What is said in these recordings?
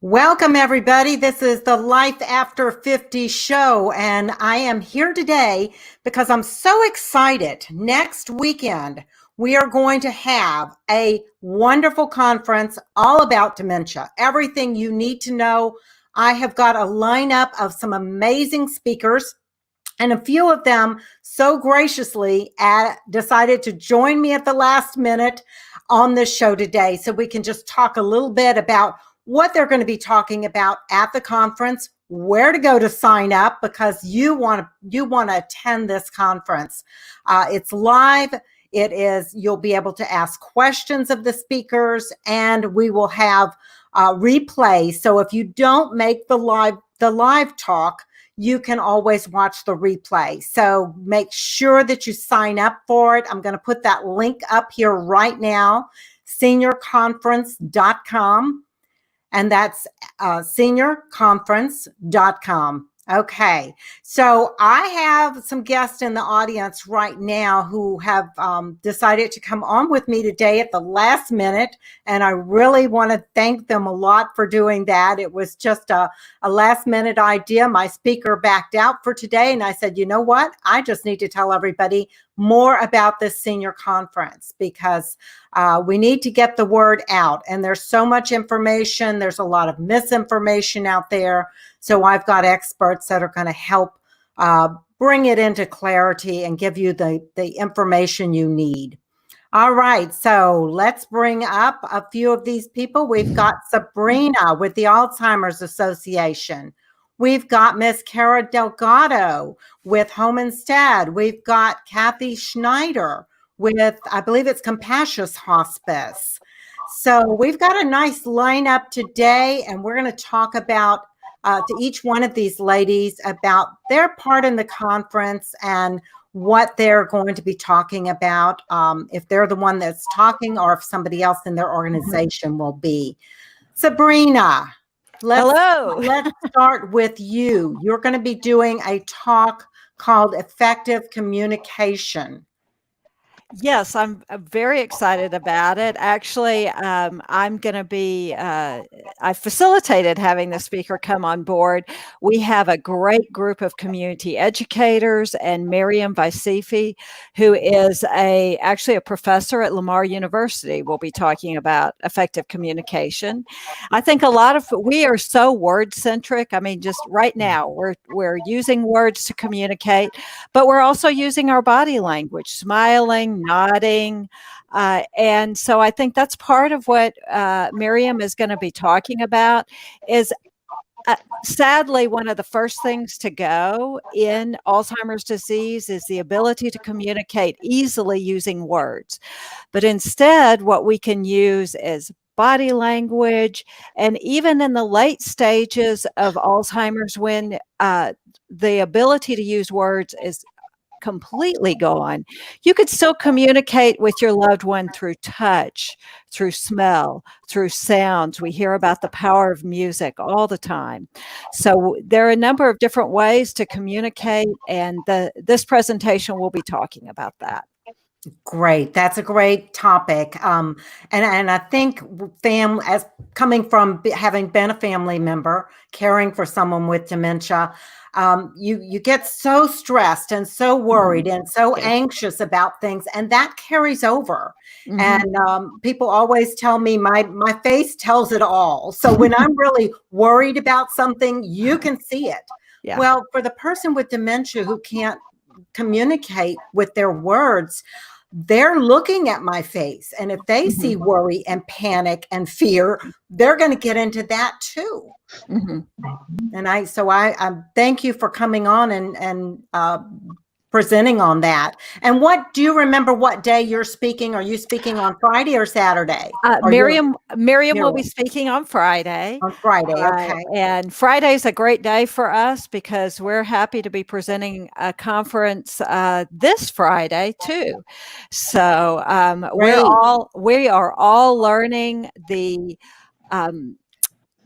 Welcome, everybody. This is the Life After 50 show, and I am here today because I'm so excited. Next weekend, we are going to have a wonderful conference all about dementia, everything you need to know. I have got a lineup of some amazing speakers, and a few of them so graciously decided to join me at the last minute on this show today so we can just talk a little bit about what they're going to be talking about at the conference, where to go to sign up because you want to attend this conference. It's live. You'll be able to ask questions of the speakers, and we will have replay. So if you don't make the live talk, you can always watch the replay. So make sure that you sign up for it. I'm going to put that link up here right now, seniorconference.com. And that's seniorconference.com. Okay, so I have some guests in the audience right now who have decided to come on with me today at the last minute, and I really want to thank them a lot for doing that. It was just a last minute idea. My speaker backed out for today, and I said, you know what? I just need to tell everybody more about this senior conference because we need to get the word out, and there's so much information. There's a lot of misinformation out there. So I've got experts that are going to help bring it into clarity and give you the information you need. All right, so let's bring up a few of these people. We've got Sabrina with the Alzheimer's Association. We've got Miss Cara Delgado with Home Instead. We've got Kathie Schneider with, I believe it's Compassionate Hospice. So we've got a nice lineup today, and we're going to talk about to each one of these ladies about their part in the conference and what they're going to be talking about, if they're the one that's talking or if somebody else in their organization will be. Sabrina, hello. Let's start with you. You're going to be doing a talk called Effective Communication. Yes, I'm very excited about it. Actually, I'm going to be, I facilitated having the speaker come on board. We have a great group of community educators, and Miriam Vaisifi, who is actually a professor at Lamar University, will be talking about effective communication. I think we are so word centric. I mean, just right now we're using words to communicate, but we're also using our body language, smiling, nodding. And so I think that's part of what Miriam is going to be talking about is sadly, one of the first things to go in Alzheimer's disease is the ability to communicate easily using words. But instead, what we can use is body language. And even in the late stages of Alzheimer's, when the ability to use words is completely gone, you could still communicate with your loved one through touch, through smell, through sounds. We hear about the power of music all the time. So there are a number of different ways to communicate, and this presentation will be talking about that. Great. That's a great topic. And I think as coming from having been a family member, caring for someone with dementia, you get so stressed and so worried and so anxious about things, and that carries over. And people always tell me my face tells it all. So when I'm really worried about something, you can see it. Yeah. Well, for the person with dementia who can't communicate with their words, they're looking at my face, and if they see worry and panic and fear, they're going to get into that too. And I thank you for coming on and presenting on that. And do you remember what day you're speaking? Are you speaking on Friday or Saturday? Miriam will be speaking on Friday. On Friday, okay. And Friday is a great day for us because we're happy to be presenting a conference this Friday too. So we are all learning the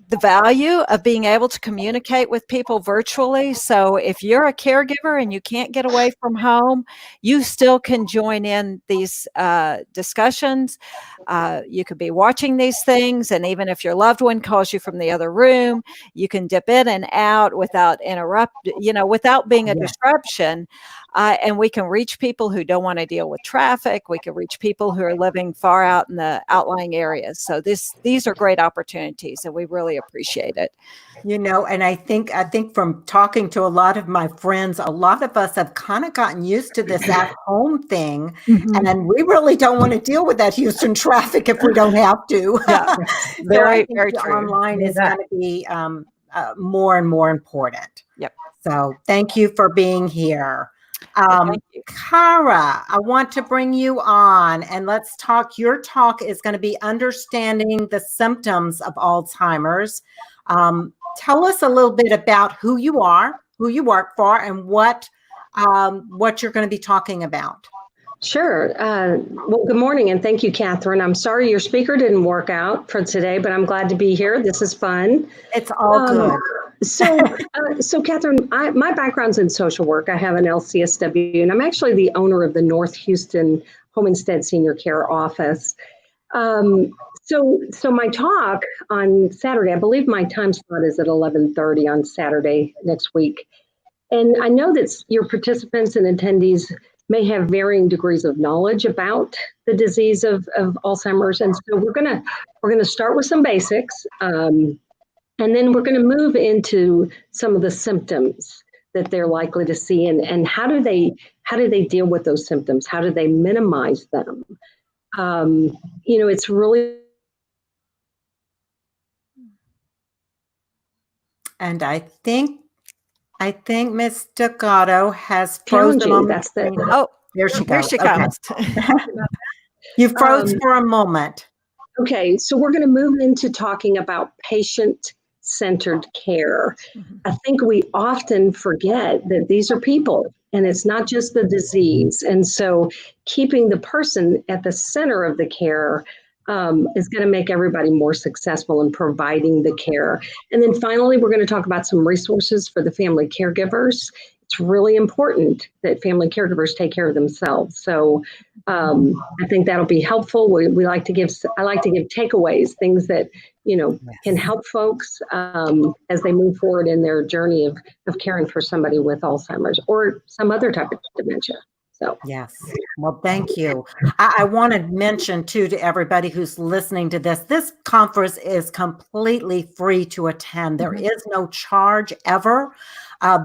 the value of being able to communicate with people virtually. So if you're a caregiver and you can't get away from home, you still can join in these discussions. You could be watching these things, and even if your loved one calls you from the other room, you can dip in and out without without being a disruption. And we can reach people who don't want to deal with traffic. We can reach people who are living far out in the outlying areas. So these are great opportunities, and we really appreciate it. And I think from talking to a lot of my friends, a lot of us have kind of gotten used to this at home thing, and we really don't want to deal with that Houston traffic if we don't have to. Yeah, very, very true. Online is going to be more and more important. Yep. So thank you for being here. Thank you. Kara, I want to bring you on and let's talk. Your talk is going to be understanding the symptoms of Alzheimer's. Tell us a little bit about who you are, who you work for, and what you're going to be talking about. Sure. Well, good morning, and thank you, Catherine. I'm sorry your speaker didn't work out for today, but I'm glad to be here. This is fun. It's all good. So Catherine, my background's in social work. I have an LCSW, and I'm actually the owner of the North Houston Home Instead Senior Care Office. So my talk on Saturday, I believe my time slot is at 11:30 on Saturday next week. And I know that your participants and attendees may have varying degrees of knowledge about the disease of Alzheimer's. And so we're gonna start with some basics, and then we're gonna move into some of the symptoms that they're likely to see, and how do they deal with those symptoms? How do they minimize them? It's really. And I think Miss Delgado has frozen on That's the. Oh, there she goes. Here she comes. You froze for a moment. Okay, so we're going to move into talking about patient-centered care. I think we often forget that these are people, and it's not just the disease. And so keeping the person at the center of the care is going to make everybody more successful in providing the care. And then finally, we're going to talk about some resources for the family caregivers. It's really important that family caregivers take care of themselves. So I think that'll be helpful. I like to give takeaways, things that can help folks as they move forward in their journey of caring for somebody with Alzheimer's or some other type of dementia. So yes. Well, thank you. I want to mention too to everybody who's listening to this conference is completely free to attend. There is no charge ever.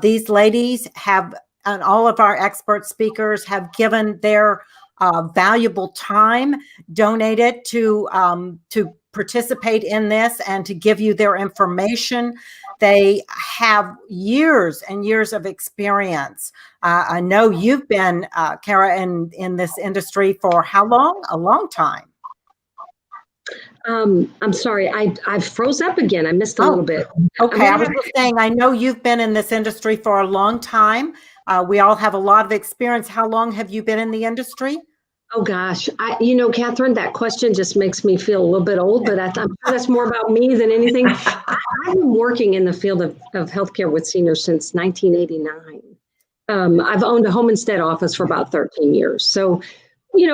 These ladies have, and all of our expert speakers have given their valuable time donated to participate in this and to give you their information. They have years and years of experience. I know you've been, Kara, in this industry for how long? A long time. I'm sorry, I froze up again. I missed a little bit. Okay, I was just saying, I know you've been in this industry for a long time. We all have a lot of experience. How long have you been in the industry? Oh gosh, Catherine, that question just makes me feel a little bit old, but I'm sure that's more about me than anything. I've been working in the field of healthcare with seniors since 1989. I've owned a home instead office for about 13 years. So,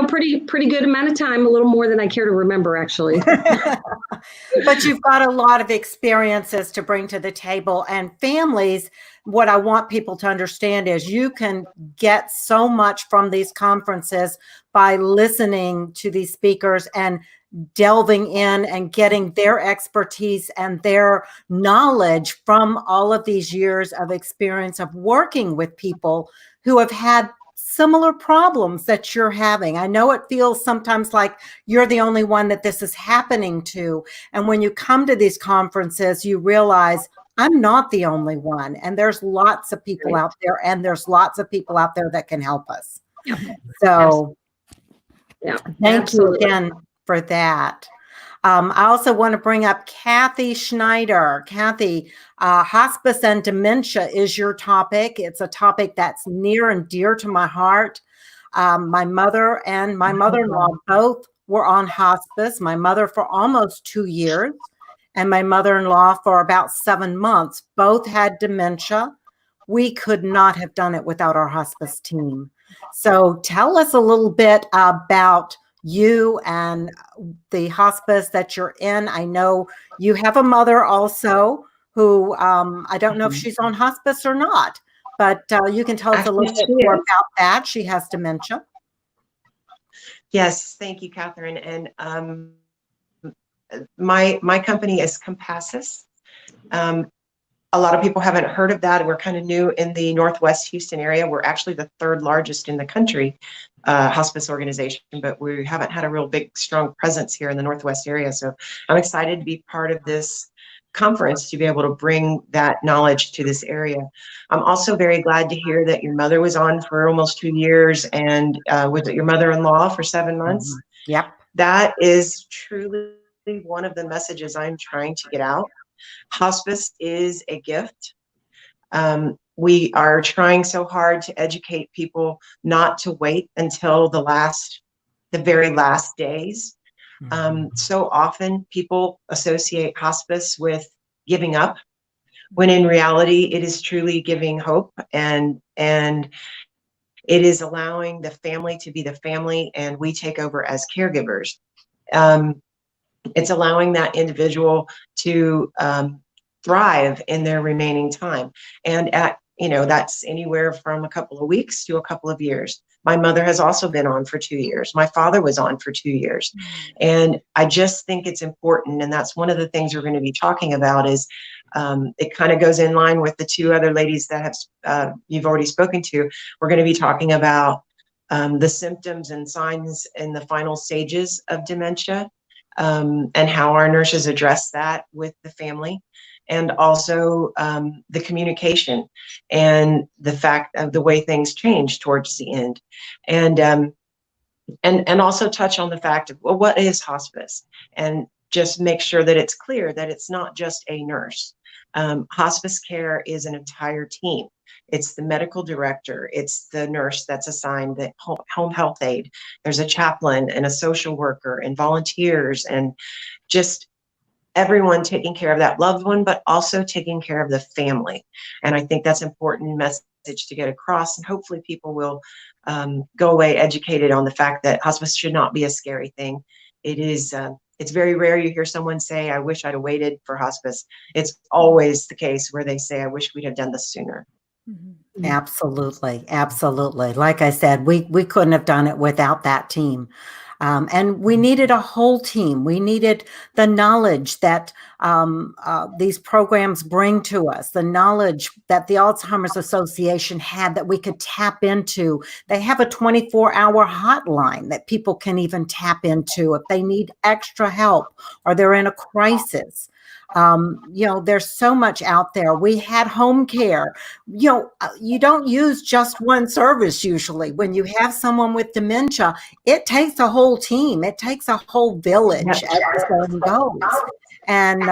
pretty good amount of time, a little more than I care to remember, actually. But you've got a lot of experiences to bring to the table, and families. What I want people to understand is you can get so much from these conferences by listening to these speakers and delving in and getting their expertise and their knowledge from all of these years of experience of working with people who have had similar problems that you're having. I know it feels sometimes like you're the only one that this is happening to. And when you come to these conferences, you realize I'm not the only one. And there's lots of people out there, and there's lots of people out there that can help us. So thank you again for that. I also want to bring up Kathie Schneider. Kathie, hospice and dementia is your topic. It's a topic that's near and dear to my heart. My mother and my mother-in-law both were on hospice. My mother for almost 2 years, and my mother-in-law for about 7 months. Both had dementia. We could not have done it without our hospice team. So tell us a little bit about you and the hospice that you're in. I know you have a mother also who I don't know if she's on hospice or not, but you can tell us a little bit more about that. She has dementia. Yes, thank you, Catherine. And my company is Compassus. A lot of people haven't heard of that. We're kind of new in the Northwest Houston area. We're actually the third largest in the country hospice organization, but we haven't had a real big, strong presence here in the Northwest area. So I'm excited to be part of this conference to be able to bring that knowledge to this area. I'm also very glad to hear that your mother was on for almost 2 years and was it your mother-in-law for 7 months? Mm-hmm. Yep. That is truly one of the messages I'm trying to get out. Hospice is a gift. We are trying so hard to educate people not to wait until the very last days. So often people associate hospice with giving up, when in reality it is truly giving hope, and it is allowing the family to be the family and we take over as caregivers. It's allowing that individual to thrive in their remaining time. And that's anywhere from a couple of weeks to a couple of years. My mother has also been on for 2 years. My father was on for 2 years. And I just think it's important. And that's one of the things we're going to be talking about is it kind of goes in line with the 2 other ladies that have you've already spoken to. We're going to be talking about the symptoms and signs in the final stages of dementia, and how our nurses address that with the family, and also the communication and the fact of the way things change towards the end, and also touch on the fact of, well, what is hospice, and just make sure that it's clear that it's not just a nurse. Hospice care is an entire team. It's the medical director, it's the nurse that's assigned the home health aide. There's a chaplain and a social worker and volunteers, and just everyone taking care of that loved one, but also taking care of the family. And I think that's an important message to get across. And hopefully people will go away educated on the fact that hospice should not be a scary thing. It is, it's very rare you hear someone say, I wish I'd have waited for hospice. It's always the case where they say, I wish we'd have done this sooner. Mm-hmm. Absolutely. Absolutely. Like I said, we couldn't have done it without that team. And we needed a whole team. We needed the knowledge that these programs bring to us, the knowledge that the Alzheimer's Association had that we could tap into. They have a 24-hour hotline that people can even tap into if they need extra help or they're in a crisis. There's so much out there. We had home care. You don't use just one service usually. When you have someone with dementia, it takes a whole team. It takes a whole village, as the saying goes. And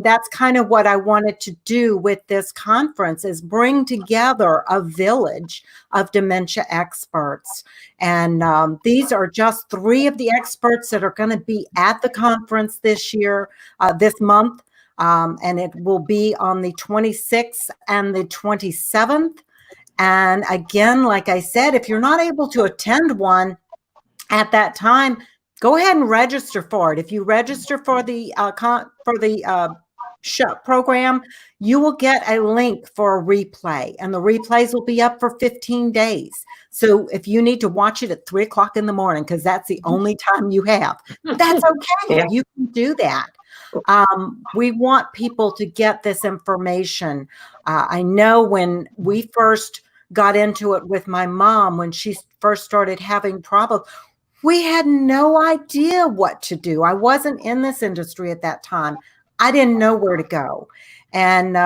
that's kind of what I wanted to do with this conference, is bring together a village of dementia experts. And these are just 3 of the experts that are going to be at the conference this month. And it will be on the 26th and the 27th. And again, like I said, if you're not able to attend one at that time, go ahead and register for it. If you register for the program, you will get a link for a replay, and the replays will be up for 15 days. So if you need to watch it at 3 o'clock in the morning, because that's the only time you have, that's okay. Yeah. You can do that. We want people to get this information. I know when we first got into it with my mom, when she first started having problems, we had no idea what to do. I wasn't in this industry at that time. I didn't know where to go. And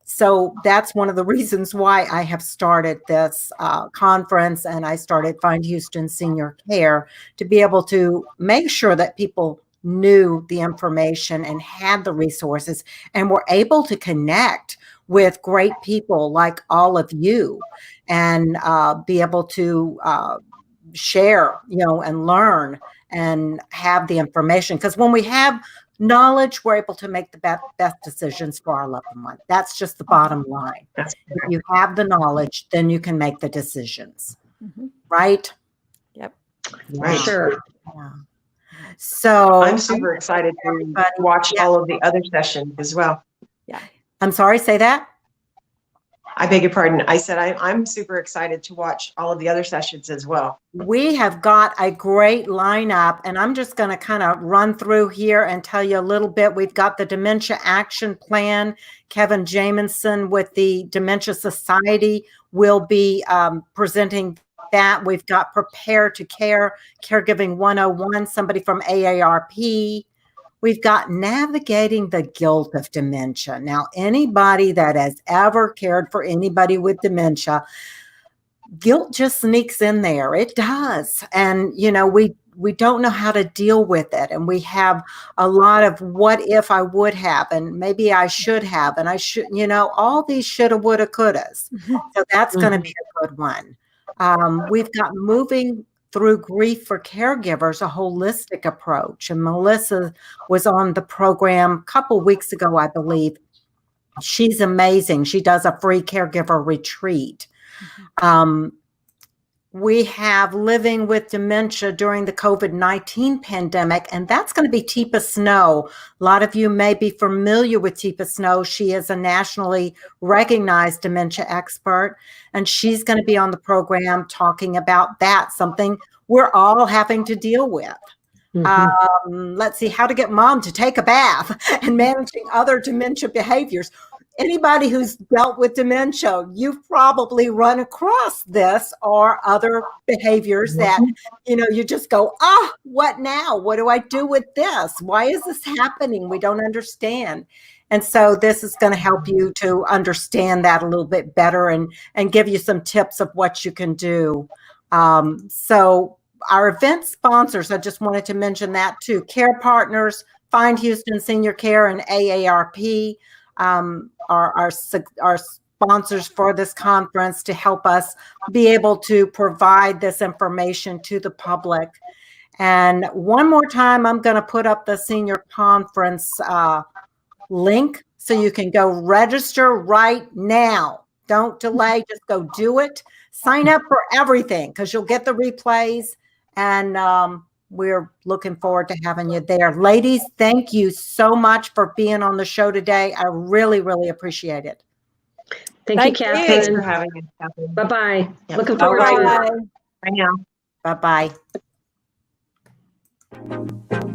so that's one of the reasons why I have started this conference, and I started Find Houston Senior Care, to be able to make sure that people knew the information and had the resources and were able to connect with great people like all of you, and be able to share, and learn and have the information. Because when we have knowledge, we're able to make the best decisions for our loved one. That's just the bottom line. That's If you have the knowledge, then you can make the decisions, Mm-hmm. right? Yep. right. Sure. Yeah. So I'm super excited to watch all of the other sessions as well. I'm sorry, say that. I beg your pardon. I said I'm super excited to watch all of the other sessions as well. We have got a great lineup, and I'm just going to kind of run through here and tell you a little bit. We've got the Dementia Action Plan. Kevin Jameson with the Dementia Society will be presenting that. We've got Prepare to Care, Caregiving 101, somebody from AARP. We've got Navigating the Guilt of Dementia. Now, anybody that has ever cared for anybody with dementia, guilt just sneaks in there. It does. And, you know, we don't know how to deal with it. And we have a lot of what if I would have, and maybe I should have, and I should, you know, all these shoulda, woulda, couldas. So that's going to be a good one. We've got Moving Through Grief for Caregivers, a holistic approach. And Melissa was on the program a couple weeks ago, I believe. She's amazing. She does a free caregiver retreat. We have Living with Dementia during the COVID-19 pandemic, and that's going to be Teepa Snow. A lot of you may be familiar with Teepa Snow. She is a nationally recognized dementia expert, and she's going to be on the program talking about that, something we're all having to deal with. Let's see, how to get mom to take a bath and managing other dementia behaviors. Anybody who's dealt with dementia, you've probably run across this or other behaviors that, you know, you just go, what now? What do I do with this? Why is this happening? We don't understand. And so this is going to help you to understand that a little bit better and give you some tips of what you can do. So our event sponsors, I just wanted to mention that too. CarePartners, Find Houston Senior Care, and AARP are sponsors for this conference to help us be able to provide this information to the public. And one more time, I'm going to put up the senior conference link so you can go register right now. Don't delay, just go do it. Sign up for everything because you'll get the replays, and we're looking forward to having you there. Ladies, thank you so much for being on the show today. I really, really appreciate it. Thank you, Catherine. Thanks for having us, Catherine. Bye-bye. Yep. Looking forward to it. Bye now. Bye-bye.